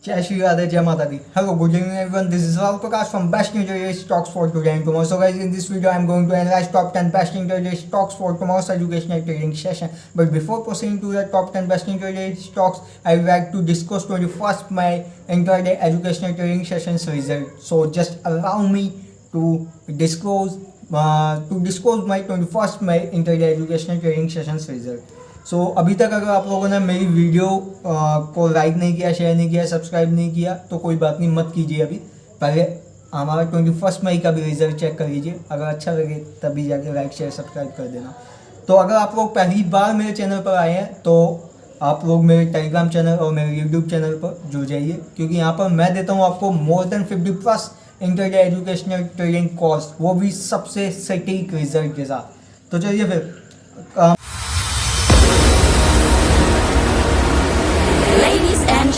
जय श्री राधे, जय माता दी. Hello, good evening everyone. This is Ral Prakash from Best Intraday Stocks for today and tomorrow. So guys, in this video, I am going to analyze top 10 best intraday stocks for tomorrow's educational trading session. But before proceeding to the top 10 best intraday stocks, I would like to discuss 21st my intraday educational trading sessions result. So just allow me to disclose my 21st my intraday educational trading sessions result. सो अभी तक अगर आप लोगों ने मेरी video को like नहीं किया, शेयर नहीं किया, सब्सक्राइब नहीं किया तो कोई बात नहीं, मत कीजिए. अभी पहले हमारा 21 मई का भी रिजल्ट चेक कर लीजिए. अगर अच्छा लगे तभी जाके लाइक शेयर सब्सक्राइब कर देना. तो अगर आप लोग पहली बार मेरे चैनल पर आए हैं तो आप लोग मेरे टेलीग्राम चैनल और मेरे यूट्यूब चैनल पर जुड़ जाइए, क्योंकि यहाँ पर मैं देता हूँ आपको more than 50+ intraday educational trading course, वो भी सबसे सटीक रिजल्ट के साथ. तो चलिए फिर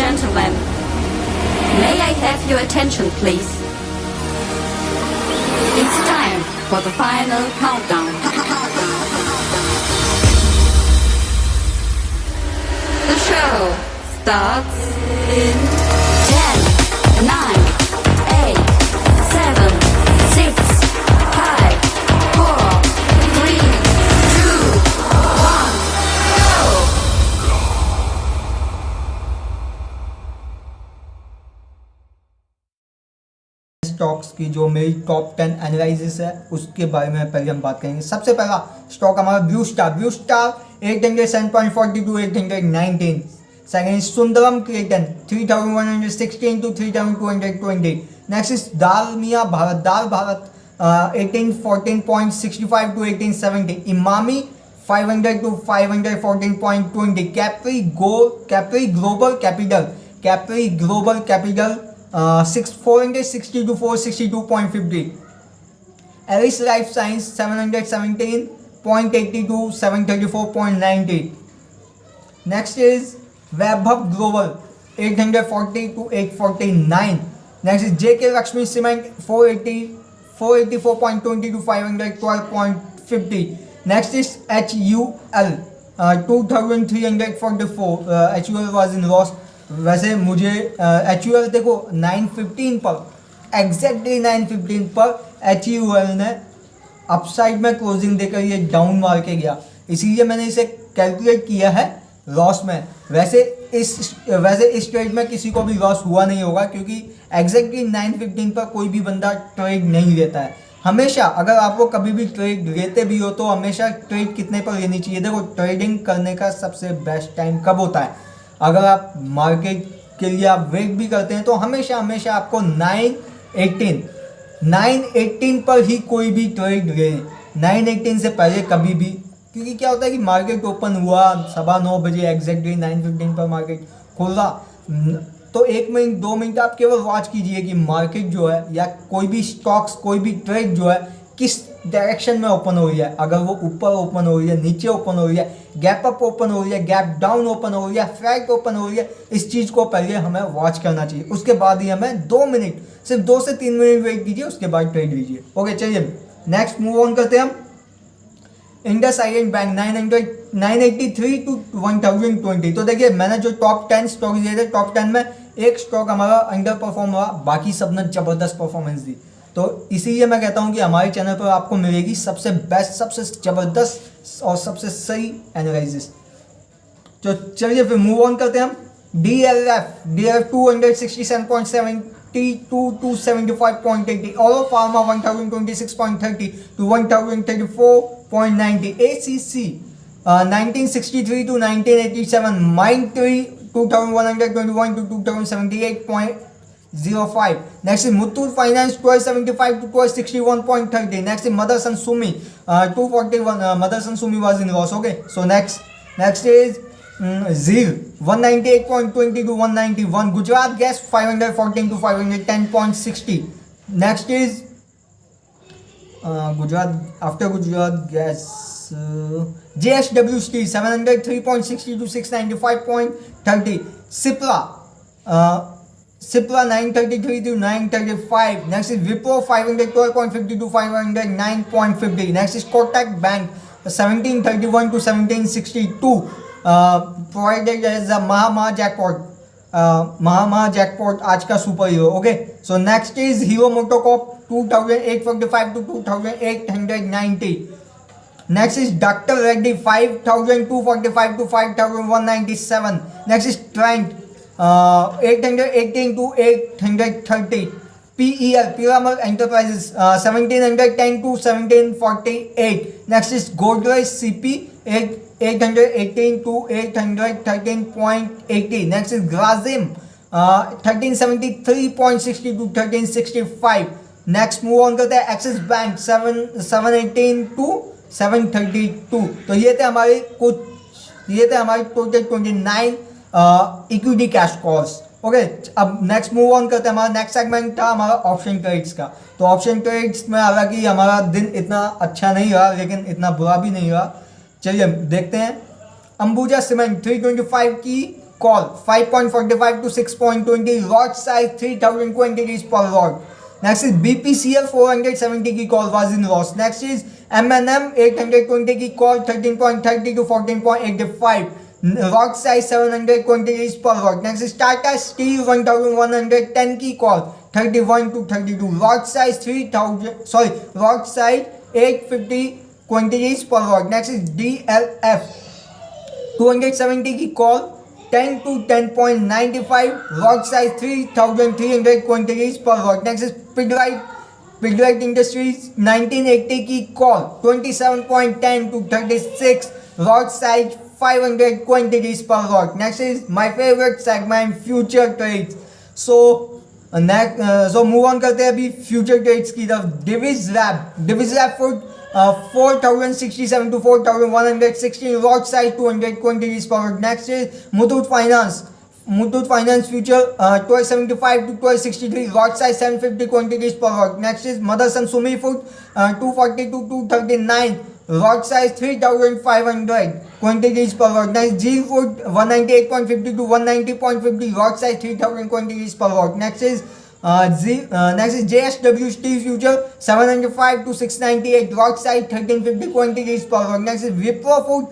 Gentlemen, may I have your attention please? It's time for the final countdown. The show starts in 10, 9, 8, 7, 6, 5, 4, 3, 2, 1, go! Stocks की जो मेरी टॉप 10 एनालिसिस है उसके बारे में पहले हम बात करेंगे. सबसे पहला स्टॉक हमारा blue star 807.40 to 819. Second Sundaram Clayton 3116 to 3220. Next is dal Bharat 1814.65 to 1870. Emami 500 to 514.20. Capri Global capital 460 to 462.50. Eris Life Science 717.80 to 734.90. Next is Vaibhav Global 840 to 849. Next is JK Lakshmi Cement 484.20 to 512.50. Next is HUL 2344. HUL was in loss. वैसे मुझे HUL देखो 915 पर, exactly 915 पर HUL ने upside में closing देकर ये down मार के गया, इसीलिए मैंने इसे कैलकुलेट किया है लॉस में. वैसे इस ट्रेड में किसी को भी लॉस हुआ नहीं होगा, क्योंकि एग्जैक्टली 915 पर कोई भी बंदा ट्रेड नहीं लेता है. हमेशा अगर आपको कभी भी ट्रेड लेते भी हो तो हमेशा ट्रेड कितने पर लेनी चाहिए. देखो, ट्रेडिंग करने का सबसे बेस्ट टाइम कब होता है? अगर आप मार्केट के लिए आप वेट भी करते हैं तो हमेशा आपको 918 पर ही कोई भी ट्रेड ले. 918 से पहले कभी भी, क्योंकि क्या होता है कि मार्केट ओपन हुआ 9:15 बजे, एग्जैक्टली 915 पर मार्केट खुला, तो 1 मिनट 2 मिनट आप केवल वॉच कीजिए कि मार्केट जो है या कोई भी स्टॉक्स, कोई भी ट्रेड जो है किस डायरेक्शन में ओपन हो रही है. अगर वो ऊपर ओपन हो रही है, नीचे ओपन हो रही है, गैप अप ओपन हो रही है, गैप डाउन ओपन हो रही है, फ्लैट ओपन हो रही है, इस चीज़ को पहले हमें वॉच करना चाहिए. उसके बाद ही हमें 2 मिनट, सिर्फ 2 से 3 मिनट वेट कीजिए, उसके बाद ट्रेड लीजिए. ओके, चलिए नेक्स्ट मूव ऑन करते हैं हम. IndusInd bank 983 to 1020. तो देखिए, मैंने जो टॉप 10 स्टॉक दिए थे, टॉप 10 में एक स्टॉक हमारा अंडर परफॉर्म हुआ, बाकी सब ने जबरदस्त परफॉर्मेंस दी. तो इसीलिए मैं कहता हूँ कि हमारे चैनल पर आपको मिलेगी सबसे बेस्ट, सबसे ज़बरदस्त और सबसे सही एनालिसिस. तो चलिए फिर मूव ऑन करते हैं हम. DLF 267.70 to 275.80. Oro Pharma 1026.30 to 1034.90. ACC 1963 to 1987. Mindtree 2121 to 2078.05. Next is Muthoot Finance 1275 to 1261.30. Next is Motherson Sumi 241. Motherson Sumi was in loss. Okay, so next is Zeal 198.20 to 191. Gujarat Gas 514 to 510.60. Next is Gujarat Gas JSW Steel 703.60 to 695.30. Cipla 933 to 935. Next is Wipro 512.50 to 509.50. Next is Kotak Bank 1731 to 1762. Provided as a Maha jackpot महा jackpot आज का super hero. Okay, so next is hero MotoCorp 2845 to 2890. Next is Dr. Reddy 5245 to 5197. Next is Trent 818 to 830. PEL Piramal Enterprises 1710 to 1748. Next is Godrej CP 818 to 813.80. Next is Grazim 1373.60 to 1365. Next move on करते हैं axis bank 718 to 732. तो ये थे हमारे total 29 equity cash calls. Okay, अब next move on करते हैं. हमारा नेक्स्ट सेगमेंट था हमारा ऑप्शन ट्रेड्स का. तो ऑप्शन ट्रेड्स में हालांकि हमारा दिन इतना अच्छा नहीं रहा लेकिन इतना बुरा भी नहीं रहा. चलिए देखते हैं. अंबुजा सीमेंट 325 की call 5.45 to 6.20. Lot size 3000 quantities per lot. Next is BPCL 470 की call was in loss. Next is M&M 820 की call 13.30 to 14.85. Lot size 700 quantities per lot. Next is Tata Steel 1110 की call 31 to 32. Lot size 850 quantities per lot. Next is DLF 270 की call 10 to 10.95. Lot size 3300 quantities per lot. Next is Pidilite Industries 1980 की call 27.10 to 36. Lot size 500 quantities per lot. Next is my favorite segment, future trades. So move on करते हैं अभी future trades की तरफ. Divi's Lab for 4067 to 4116. Lot size 200 quantities per lot. Next is Muthoot Finance future 1275 to 1263. Lot size 750 quantities per lot. Next is Motherson Sumi Food 240 to 239. Lot size 3500 quantities per lot. Next G Food 198.50 to 190.50. Lot size 3000 quantities per lot. Next is JSW Steel Future 705 to 698. Lot size 1350 quantities per lot. Next is Wipro Food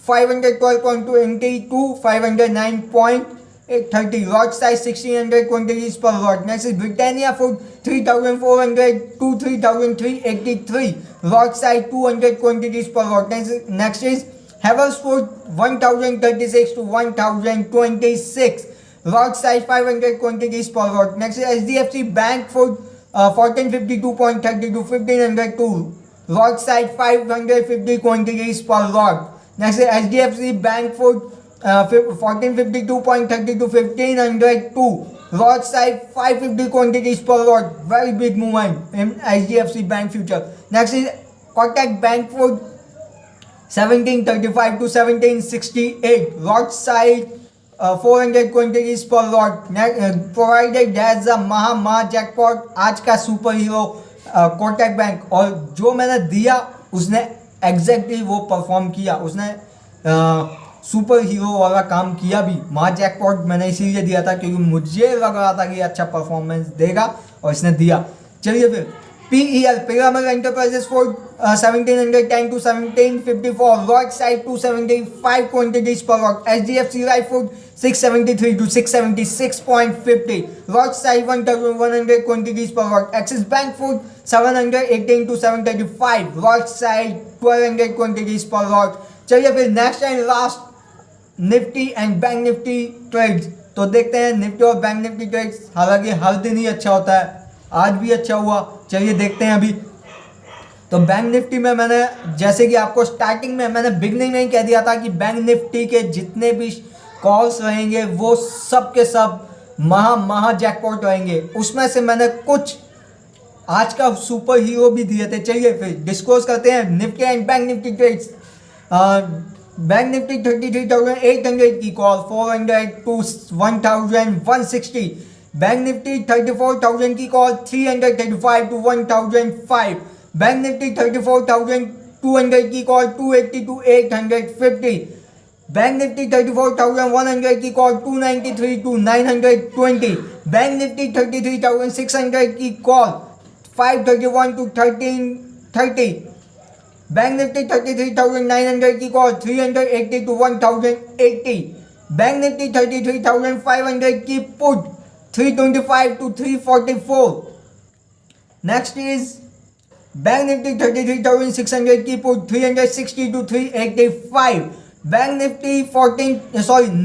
512.20 to 509.30. Lot size 1600 quantities per lot. Next is Britannia Food 3400 to 3383. Lot size 200 quantities per lot. Next is Havells Food 1036 to 1026. Lot size 500 quantities per lot. Next is HDFC Bank Food 1452.30 to 1502. Lot size 550 quantities per lot. Next is HDFC Bank Food 1452.30 to 1502. Lot size 550 quantities per lot. Very big movement in HDFC Bank future. Next is Kotak Bank Food 1735 to 1768. Lot size 400 quantities per lot. Provided as a महा jackpot आज का super hero Kotak bank. और जो मैंने दिया उसने exactly वो perform किया. उसने सुपर हीरो वाला काम किया भी. महा जैकपॉट मैंने इसीलिए दिया था क्योंकि मुझे लग रहा था कि अच्छा परफॉर्मेंस देगा और इसने दिया. चलिए फिर PEL Piramal Enterprises for 1710 to 1754. Lot size 275 quantities per lot. HDFC Life Food 673 to 676.50. Lot size 1100 quantities per lot. Axis Bank Food 718 to 735. Lot size 1200 quantities per lot. चलिए फिर next and last Nifty and bank Nifty trades. तो देखते हैं Nifty और bank Nifty trades. हालांकि हर दिन ही अच्छा होता है, आज भी अच्छा हुआ. चलिए देखते हैं अभी. तो बैंक निफ्टी में मैंने जैसे कि आपको स्टार्टिंग में मैंने बिगनिंग में ही कह दिया था कि बैंक निफ्टी के जितने भी कॉल्स रहेंगे वो सब के सब महा जैकपॉट रहेंगे. उसमें से मैंने कुछ आज का सुपर हीरो भी दिए थे. चलिए फिर डिस्कस करते हैं Nifty and bank Nifty trades. Bank Nifty 33,800 की कॉल 400 टू 1,160. बैंक निफ्टी 34,000 की कॉल 335 टू 1,005. बैंक निफ्टी 34,200 की कॉल 280 टू 850. बैंक निफ्टी 34,100 की कॉल 293 टू 920. बैंक निफ्टी 33,600 की कॉल 531 टू 1330. बैंक निफ्टी 33,900 की कॉल 380 टू 1080. बैंक निफ्टी 33,500 की put 325 to 344. Next is bank Nifty 33,600 की put 360 to 385. Bank Nifty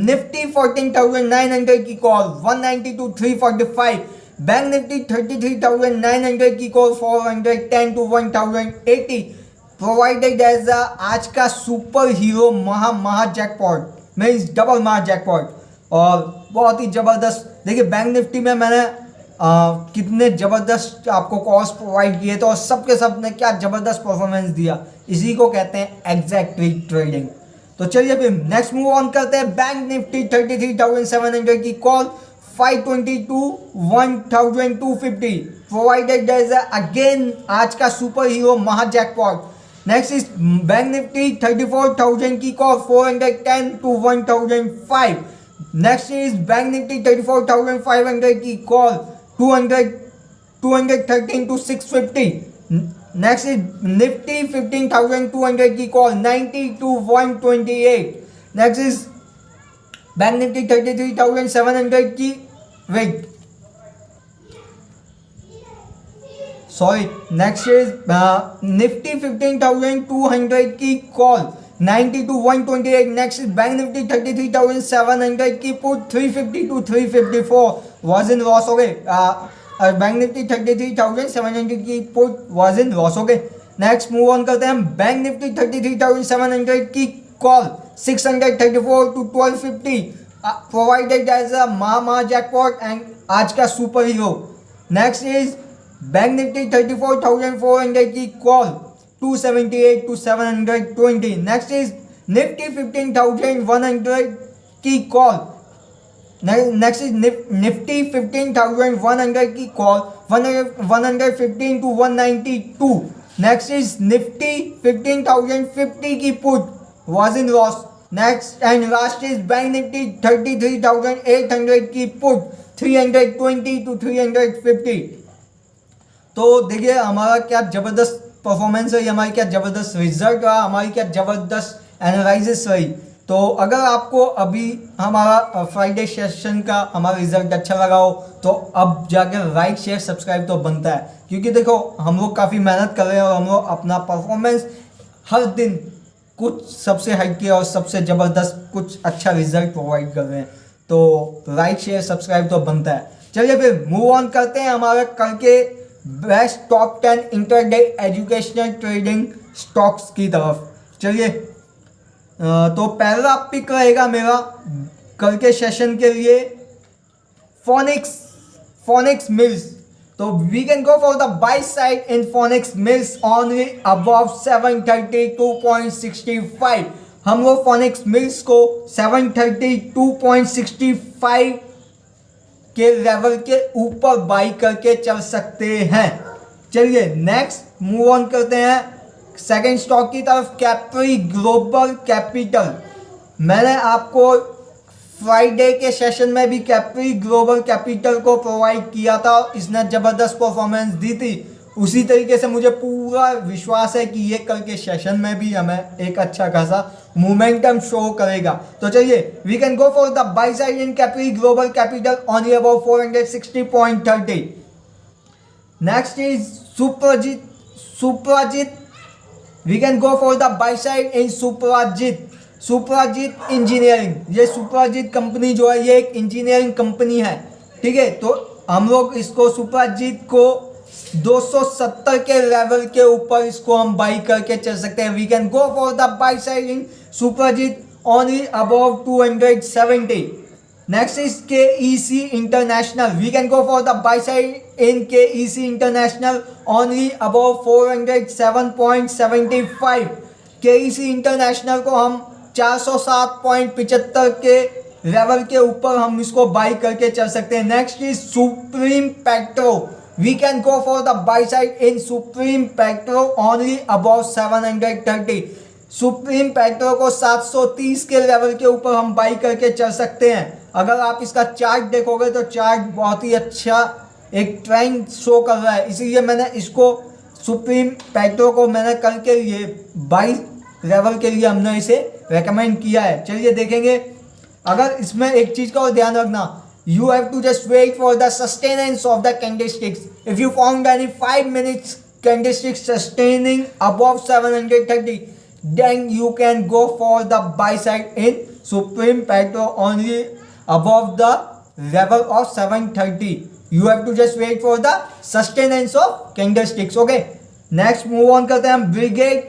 Nifty 14,900 की call 190 to 345. Bank Nifty 33,900 की call 410 to 1,080. Provided as आज का super hero महा jackpot means double मार jackpot और बहुत ही ज़बरदस्त. देखिए बैंक निफ्टी में मैंने कितने ज़बरदस्त आपको कॉल्स प्रोवाइड किए थे और सबके सब ने क्या ज़बरदस्त परफॉर्मेंस दिया. इसी को कहते हैं एग्जैक्ट ट्रेडिंग. तो चलिए फिर नेक्स्ट मूव ऑन करते हैं. बैंक निफ्टी 33,700 की call 520 to 1,250 provided as again आज का सुपर हीरो महा jackpot. Next is bank Nifty 34,000 की call 410 to 1,005. Next is bank Nifty 34,500 की call 213 to 650. Next is Nifty 15,200 की call 90 to 128. Next is bank Nifty 33,700 की next is Nifty 15,200 की call 90 to 128. Next is bank Nifty 33,700 की put 350 to 354 was in loss हो गए. Bank Nifty 33,700 की put was in loss हो गए. Next move on करते हैं हम. बैंक निफ्टी 33,700 की call 634 to 1250 provided as a महा जैकपॉट एंड आज का super hero. Next is bank Nifty 34,400 की call 278 to 720. Next is Nifty 15,100 की कॉल. नेक्स्ट इज निफ्टी 15,100 की call 115 to 192. Next is Nifty 15,050 की put was in loss. Next and last is bank Nifty 33,800 की put 320 to 350. तो देखिए हमारा क्या ज़बरदस्त परफॉर्मेंस रही, हमारी क्या ज़बरदस्त रिजल्ट रहा, हमारी क्या ज़बरदस्त एनालिसिस रही. तो अगर आपको अभी हमारा फ्राइडे सेशन का हमारा रिजल्ट अच्छा लगा हो तो अब जाकर लाइक शेयर सब्सक्राइब तो बनता है. क्योंकि देखो हम लोग काफ़ी मेहनत कर रहे हैं और हम लोग अपना परफॉर्मेंस हर दिन कुछ सबसे हटके और सबसे ज़बरदस्त कुछ अच्छा रिजल्ट प्रोवाइड कर रहे हैं. तो लाइक शेयर सब्सक्राइब तो बनता है. चलिए फिर मूव ऑन करते हैं हमारे कल के best top 10 intraday educational trading stocks की तरफ. चलिए तो पहला पिक रहेगा मेरा कल के सेशन के लिए फोनिक्स मिल्स. तो we can go for the buy side in Phoenix Mills only above 732.65. हम लोग फोनिक्स मिल्स को 732.65 के लेवल के ऊपर बाई करके चल सकते हैं. चलिए नेक्स्ट मूव ऑन करते हैं सेकंड स्टॉक की तरफ. Capri Global capital. मैंने आपको फ्राइडे के सेशन में भी कैप्री ग्लोबल कैपिटल को प्रोवाइड किया था. इसने ज़बरदस्त परफॉर्मेंस दी थी. उसी तरीके से मुझे पूरा विश्वास है कि ये कल के सेशन में भी हमें एक अच्छा खासा मोमेंटम शो करेगा. तो चलिए we can go for the buy side in Capri Global Capital on about 460.30. Next is Suprajit. We can go for the buy side in Suprajit engineering. ये सुप्राजित कंपनी जो है ये एक इंजीनियरिंग कंपनी है. ठीक है, तो हम लोग इसको सुप्राजित को 270 के लेवल के ऊपर इसको हम बाई करके चल सकते हैं. We can go for the buy side in Suprajit only above 270. Next is KEC international. We can go for the buy side in KEC international only above 407.75. KEC international को हम 407.75 के लेवल के ऊपर हम इसको बाई करके चल सकते हैं. Next is supreme petro. We can go for the buy side in Supreme Petro only above 730. Supreme Petro को 730 के लेवल के ऊपर हम बाई करके चल सकते हैं. अगर आप इसका चार्ट देखोगे तो चार्ट बहुत ही अच्छा एक ट्रेंड शो कर रहा है. इसीलिए मैंने इसको सुप्रीम पेट्रो को मैंने कल के लिए बाई लेवल के लिए हमने इसे रेकमेंड किया है. चलिए देखेंगे अगर इसमें एक चीज का और ध्यान रखना, you have to just wait for the sustenance of the candlesticks. If you found any 5 minutes candlesticks sustaining above 730, then you can go for the buy side in Supreme Petro only above the level of 730. You have to just wait for the sustenance of candlesticks. Okay, next move on करते हैं हम Brigade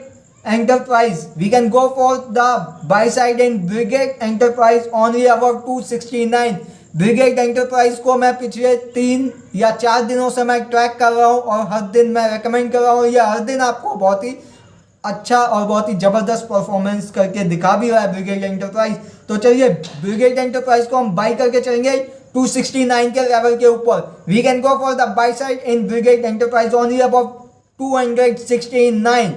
Enterprise. We can go for the buy side in Brigade Enterprise only above 269. Brigade Enterprise को मैं पिछले 3 या 4 दिनों से मैं ट्रैक कर रहा हूँ और हर दिन मैं रेकमेंड कर रहा हूँ, या हर दिन आपको बहुत ही अच्छा और बहुत ही ज़बरदस्त परफॉर्मेंस करके दिखा भी रहा है Brigade Enterprise। तो चलिए Brigade Enterprise को हम बाई करके चलेंगे 269 के लेवल के ऊपर। We can go for the buy side in Brigade Enterprise only above 269.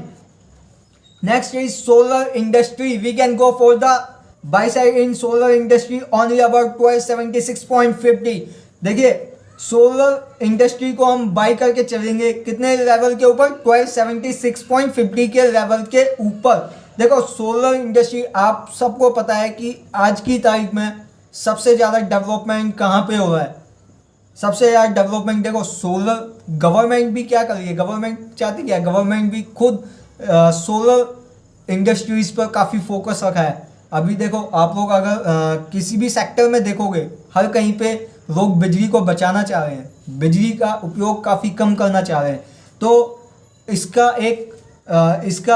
Next is solar industry. We can go for the buy side in solar industry only about 1276.50. देखिए solar industry को हम by करके चलेंगे कितने level के ऊपर, 1276.50 के level के ऊपर। देखो सोलर इंडस्ट्री आप सबको पता है कि आज की तारीख में सबसे ज़्यादा डेवलपमेंट कहाँ पे हो रहा है। सबसे ज़्यादा डेवलपमेंट देखो सोलर, गवर्नमेंट भी क्या कर रही है, गवर्नमेंट चाहती क्या, गवर्नमेंट भी खुद सोलर इंडस्ट्रीज पर काफ़ी फोकस रखा है। अभी देखो आप लोग अगर किसी भी सेक्टर में देखोगे, हर कहीं पे लोग बिजली को बचाना चाह रहे हैं, बिजली का उपयोग काफ़ी कम करना चाह रहे हैं। तो इसका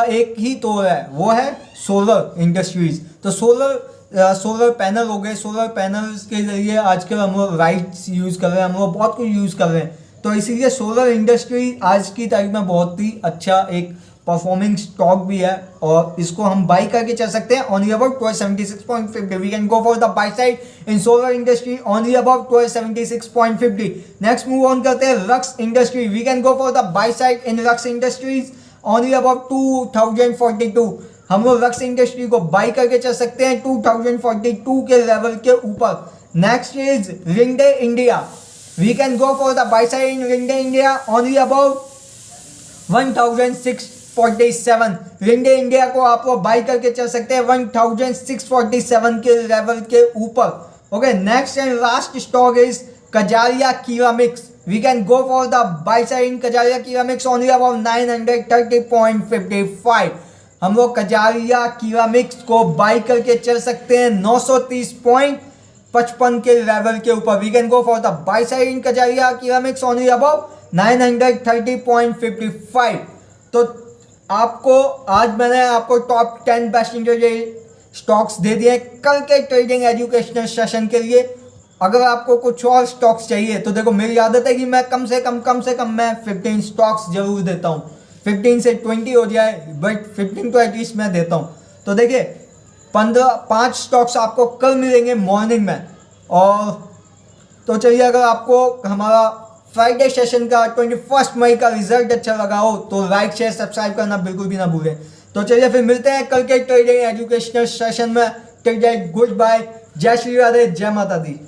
एक ही तो है, वो है सोलर इंडस्ट्रीज। तो सोलर पैनल हो गए, सोलर पैनल्स के जरिए आजकल हम लोग लाइट्स यूज़ कर रहे हैं, हम लोग बहुत कुछ यूज़ कर रहे हैं। तो इसीलिए सोलर इंडस्ट्री आज की तारीख में बहुत ही अच्छा एक परफॉर्मिंग स्टॉक भी है और इसको हम बाई करके चल सकते हैं only about 1276.50. We can go for the buy side in solar industry only about 1276.50. Next move on करते हैं रक्स industry. We can go for the buy side in रक्स इंडस्ट्रीज ओनली अबाउट 2042. हम लोग रक्स इंडस्ट्री को बाई करके चल सकते हैं 2042 के लेवल के ऊपर. नेक्स्ट इज रिंडे India. We can go for the buy side in रिंडे इंडिया ओनली अबाउट 1647. रिंडे इंडिया को आप लोग बाई करके चल सकते हैं 1647 के लेवल के ऊपर. Okay, next and last stock is Kajaria ceramics. We can go for the buy side in Kajaria ceramics only about 930.55. हम लोग कजारिया कीरामिक्स को बाई करके चल सकते हैं 930.55 के लेवल के ऊपर. We can go for the buy side in Kajaria ceramics only about 930.55. तो आज मैंने आपको टॉप 10 बेस्ट इंडिया स्टॉक्स दे दिए कल के ट्रेडिंग एजुकेशनल सेशन के लिए. अगर आपको कुछ और स्टॉक्स चाहिए तो देखो मेरी आदत है कि मैं कम से कम मैं 15 स्टॉक्स जरूर देता हूँ. 15 से 20 हो जाए बट 15 तो एटलीस्ट मैं देता हूँ. तो देखिए 5 स्टॉक्स आपको कल मिलेंगे मॉर्निंग में. और तो चलिए अगर आपको हमारा फ्राइडे सेशन का 21 मई का रिजल्ट अच्छा लगा हो तो लाइक शेयर सब्सक्राइब करना बिल्कुल भी ना भूलें. तो चलिए फिर मिलते हैं कल के ट्रेडिंग एजुकेशनल सेशन में. Till then goodbye. जय श्री राधे, जय माता दी.